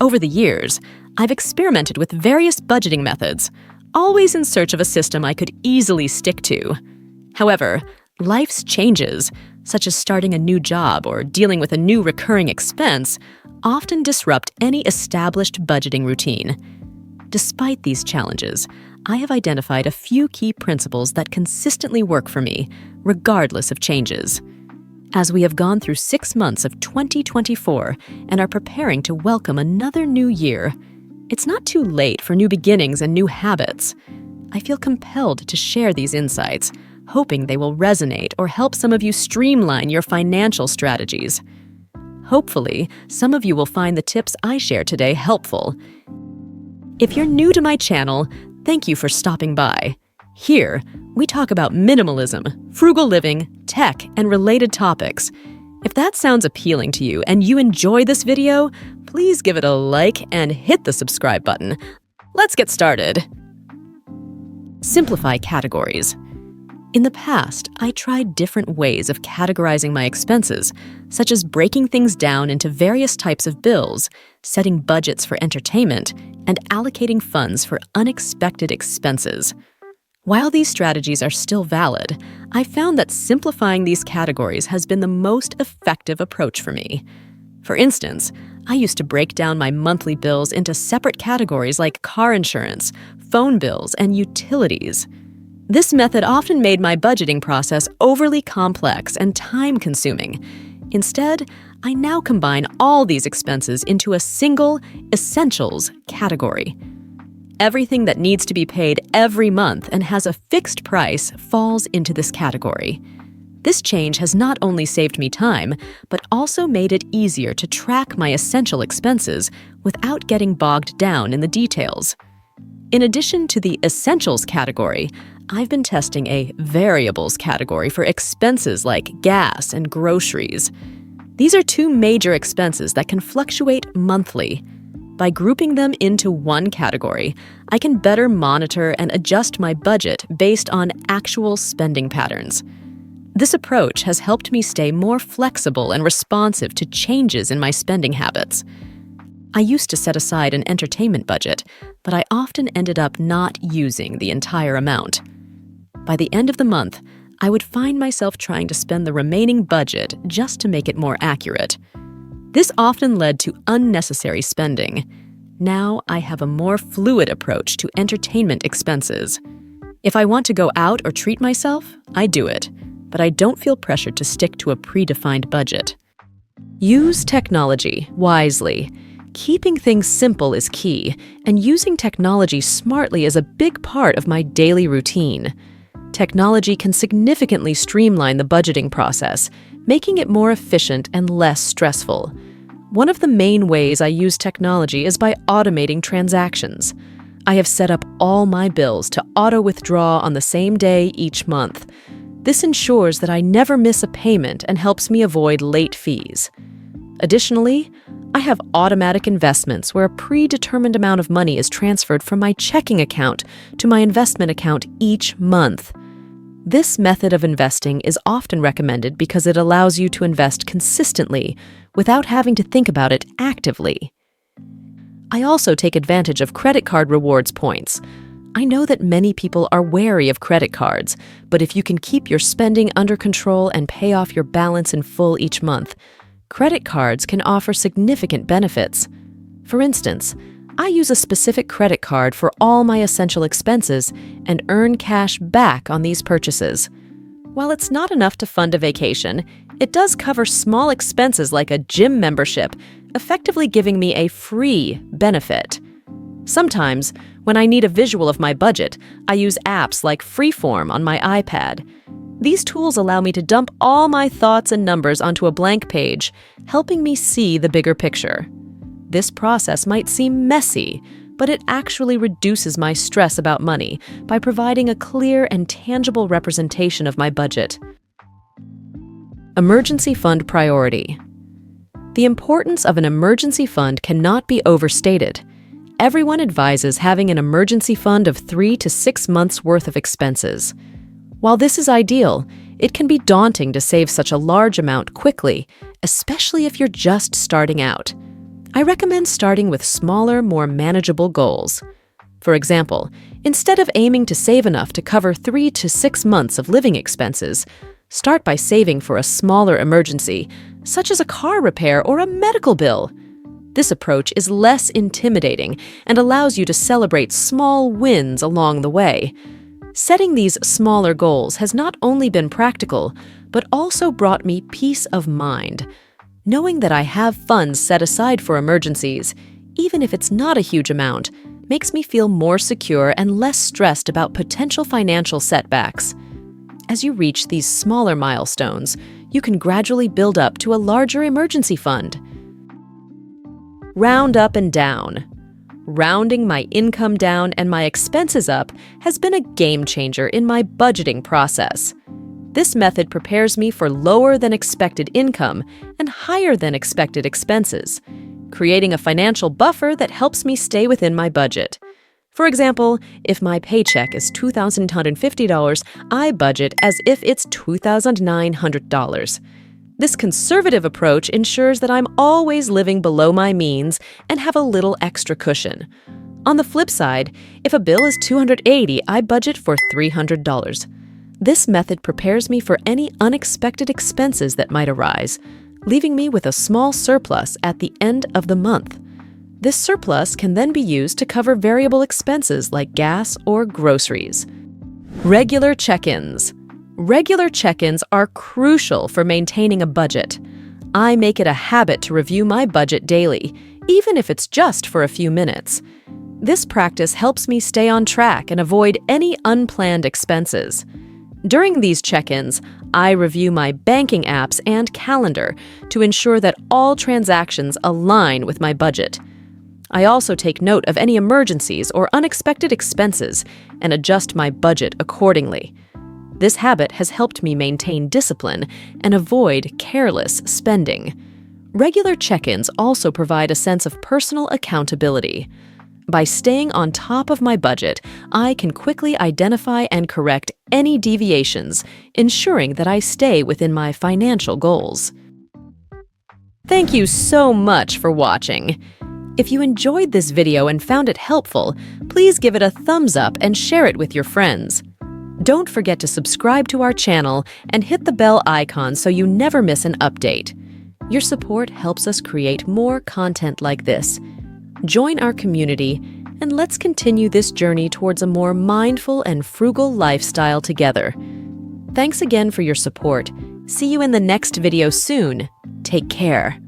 Over the years, I've experimented with various budgeting methods, always in search of a system I could easily stick to. However, life's changes, such as starting a new job or dealing with a new recurring expense, often disrupt any established budgeting routine. Despite these challenges, I have identified a few key principles that consistently work for me, regardless of changes. As we have gone through 6 months of 2024 and are preparing to welcome another new year, it's not too late for new beginnings and new habits. I feel compelled to share these insights, hoping they will resonate or help some of you streamline your financial strategies. Hopefully, some of you will find the tips I share today helpful. If you're new to my channel, thank you for stopping by. Here, we talk about minimalism, frugal living, tech, and related topics. If that sounds appealing to you and you enjoy this video, please give it a like and hit the subscribe button. Let's get started. Simplify categories. In the past, I tried different ways of categorizing my expenses, such as breaking things down into various types of bills, setting budgets for entertainment, and allocating funds for unexpected expenses. While these strategies are still valid, I found that simplifying these categories has been the most effective approach for me. For instance, I used to break down my monthly bills into separate categories like car insurance, phone bills, and utilities. This method often made my budgeting process overly complex and time-consuming. Instead, I now combine all these expenses into a single essentials category. Everything that needs to be paid every month and has a fixed price falls into this category. This change has not only saved me time, but also made it easier to track my essential expenses without getting bogged down in the details. In addition to the essentials category, I've been testing a variables category for expenses like gas and groceries. These are two major expenses that can fluctuate monthly. By grouping them into one category, I can better monitor and adjust my budget based on actual spending patterns. This approach has helped me stay more flexible and responsive to changes in my spending habits. I used to set aside an entertainment budget, but I often ended up not using the entire amount. By the end of the month, I would find myself trying to spend the remaining budget just to make it more accurate. This often led to unnecessary spending. Now I have a more fluid approach to entertainment expenses. If I want to go out or treat myself, I do it, but I don't feel pressured to stick to a predefined budget. Use technology wisely. Keeping things simple is key, and using technology smartly is a big part of my daily routine. Technology can significantly streamline the budgeting process, making it more efficient and less stressful. One of the main ways I use technology is by automating transactions. I have set up all my bills to auto-withdraw on the same day each month. This ensures that I never miss a payment and helps me avoid late fees. Additionally, I have automatic investments where a predetermined amount of money is transferred from my checking account to my investment account each month. This method of investing is often recommended because it allows you to invest consistently without having to think about it actively. I also take advantage of credit card rewards points. I know that many people are wary of credit cards, but if you can keep your spending under control and pay off your balance in full each month, credit cards can offer significant benefits. For instance, I use a specific credit card for all my essential expenses and earn cash back on these purchases. While it's not enough to fund a vacation, it does cover small expenses like a gym membership, effectively giving me a free benefit. Sometimes, when I need a visual of my budget, I use apps like Freeform on my iPad. These tools allow me to dump all my thoughts and numbers onto a blank page, helping me see the bigger picture. This process might seem messy, but it actually reduces my stress about money by providing a clear and tangible representation of my budget. Emergency fund priority. The importance of an emergency fund cannot be overstated. Everyone advises having an emergency fund of 3 to 6 months' worth of expenses. While this is ideal, it can be daunting to save such a large amount quickly, especially if you're just starting out. I recommend starting with smaller, more manageable goals. For example, instead of aiming to save enough to cover 3 to 6 months of living expenses, start by saving for a smaller emergency, such as a car repair or a medical bill. This approach is less intimidating and allows you to celebrate small wins along the way. Setting these smaller goals has not only been practical, but also brought me peace of mind. Knowing that I have funds set aside for emergencies, even if it's not a huge amount, makes me feel more secure and less stressed about potential financial setbacks. As you reach these smaller milestones, you can gradually build up to a larger emergency fund. Round up and down. Rounding my income down and my expenses up has been a game changer in my budgeting process. This method prepares me for lower than expected income and higher than expected expenses, creating a financial buffer that helps me stay within my budget. For example, if my paycheck is $2,250, I budget as if it's $2,900. This conservative approach ensures that I'm always living below my means and have a little extra cushion. On the flip side, if a bill is $280, I budget for $300. This method prepares me for any unexpected expenses that might arise, leaving me with a small surplus at the end of the month. This surplus can then be used to cover variable expenses like gas or groceries. Regular check-ins. Regular check-ins are crucial for maintaining a budget. I make it a habit to review my budget daily, even if it's just for a few minutes. This practice helps me stay on track and avoid any unplanned expenses. During these check-ins, I review my banking apps and calendar to ensure that all transactions align with my budget. I also take note of any emergencies or unexpected expenses and adjust my budget accordingly. This habit has helped me maintain discipline and avoid careless spending. Regular check-ins also provide a sense of personal accountability. By staying on top of my budget, I can quickly identify and correct any deviations, ensuring that I stay within my financial goals. Thank you so much for watching. If you enjoyed this video and found it helpful, please give it a thumbs up and share it with your friends. Don't forget to subscribe to our channel and hit the bell icon so you never miss an update. Your support helps us create more content like this. Join our community, and let's continue this journey towards a more mindful and frugal lifestyle together. Thanks again for your support. See you in the next video soon. Take care.